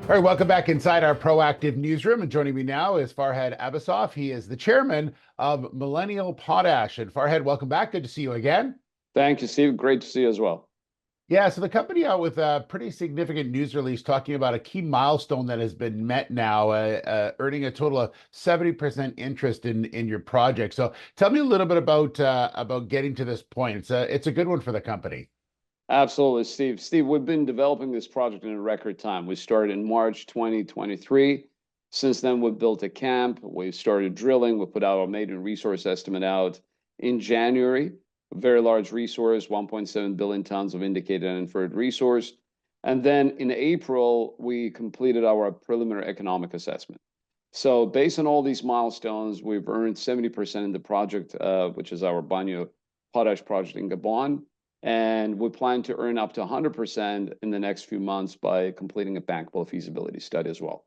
All right, welcome back inside our proactive newsroom. And joining me now is Farhad Abbasov. He is the chairman of Millennial Potash. And Farhad, welcome back. Good to see you again. Thank you, Steve. Great to see you as well. Yeah, so the company out with a pretty significant news release talking about a key milestone that has been met now, earning a total of 70% interest in your project. So tell me a little bit about getting to this point. It's a good one for the company. Absolutely, Steve. Steve, we've been developing this project in a record time. We started in March 2023. Since then, we've built a camp. We started drilling. We put our maiden resource estimate out in January. A very large resource, 1.7 billion tons of indicated and inferred resource. And then in April, we completed our preliminary economic assessment. So based on all these milestones, we've earned 70% in the project, which is our Banyu Potash project in Gabon. And we plan to earn up to 100% in the next few months by completing a bankable feasibility study as well.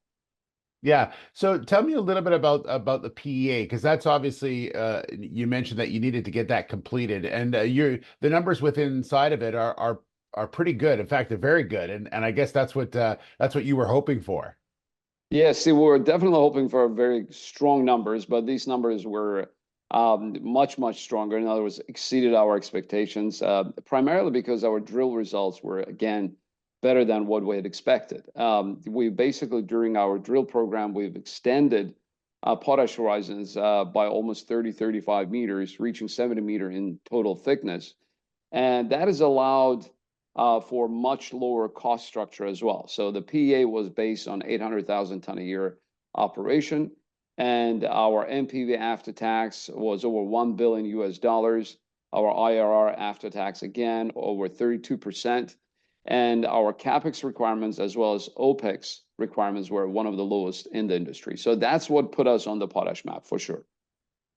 Yeah. So tell me a little bit about the PEA, because that's obviously you mentioned that you needed to get that completed, and the numbers within inside of it are pretty good. In fact, they're very good, and I guess that's what you were hoping for. Yeah, see, we were definitely hoping for very strong numbers, but these numbers were much stronger. In other words, exceeded our expectations, primarily because our drill results were, again, better than what we had expected. We basically, during our drill program, we've extended potash horizons by almost 35 meters, reaching 70 meter in total thickness. And that has allowed for much lower cost structure as well. So the PEA was based on 800,000 ton a year operation, and our NPV after tax was over $1 billion US. Our IRR after tax, again, over 32%. And our CapEx requirements as well as OpEx requirements were one of the lowest in the industry. So that's what put us on the potash map for sure.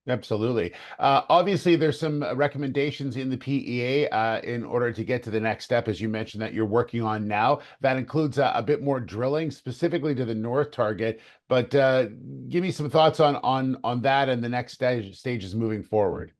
Absolutely. Obviously, there's some recommendations in the PEA in order to get to the next step, as you mentioned, that you're working on now. That includes a bit more drilling, specifically to the north target. But give me some thoughts on that and the next stages moving forward.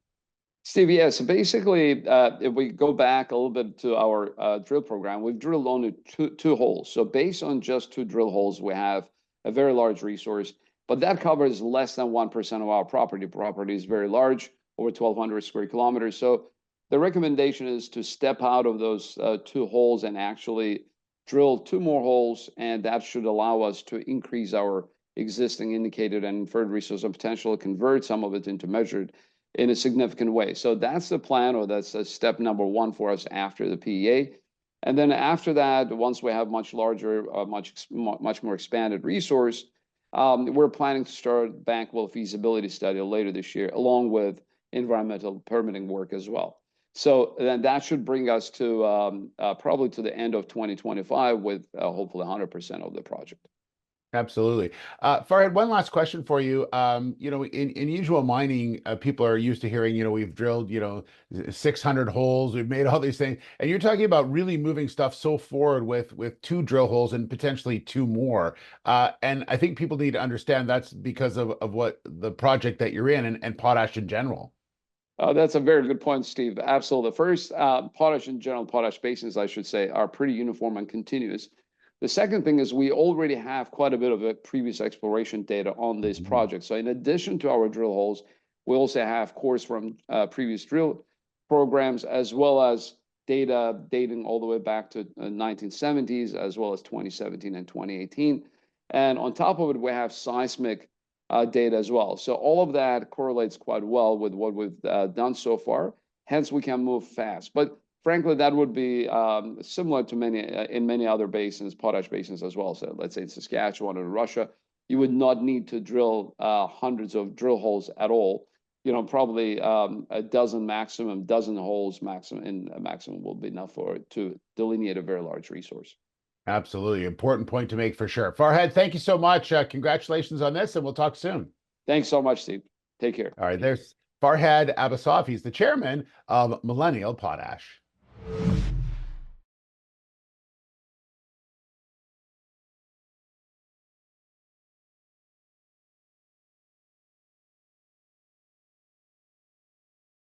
Steve, yeah, so basically, if we go back a little bit to our drill program, we've drilled only two holes. So based on just two drill holes, we have a very large resource, but that covers less than 1% of our property. Property is very large, over 1,200 square kilometers. So the recommendation is to step out of those two holes and actually drill two more holes, and that should allow us to increase our existing indicated and inferred resource and potential, convert some of it into measured in a significant way. So that's the plan, or that's step number one for us after the PEA. And then after that, once we have much larger, much more expanded resource, we're planning to start bankable feasibility study later this year, along with environmental permitting work as well. So then that should bring us to probably to the end of 2025 with hopefully 100% of the project. Absolutely. Farhad, one last question for you. In usual mining, people are used to hearing, we've drilled, 600 holes, we've made all these things, and you're talking about really moving stuff so forward with two drill holes and potentially two more. And I think people need to understand that's because of what the project that you're in and potash in general. That's a very good point, Steve. Absolutely. First, potash in general, potash basins, I should say, are pretty uniform and continuous. The second thing is we already have quite a bit of a previous exploration data on this project. So in addition to our drill holes, we also have cores from previous drill programs, as well as data dating all the way back to 1970s, as well as 2017 and 2018. And on top of it, we have seismic data as well. So all of that correlates quite well with what we've done so far. Hence, we can move fast. But frankly, that would be similar to many other basins, potash basins as well. So let's say in Saskatchewan or Russia, you would not need to drill hundreds of drill holes at all. Probably a dozen holes maximum will be enough to delineate a very large resource. Absolutely. Important point to make for sure. Farhad, thank you so much. Congratulations on this, and we'll talk soon. Thanks so much, Steve. Take care. All right, there's Farhad Abbasov. He's the chairman of Millennial Potash.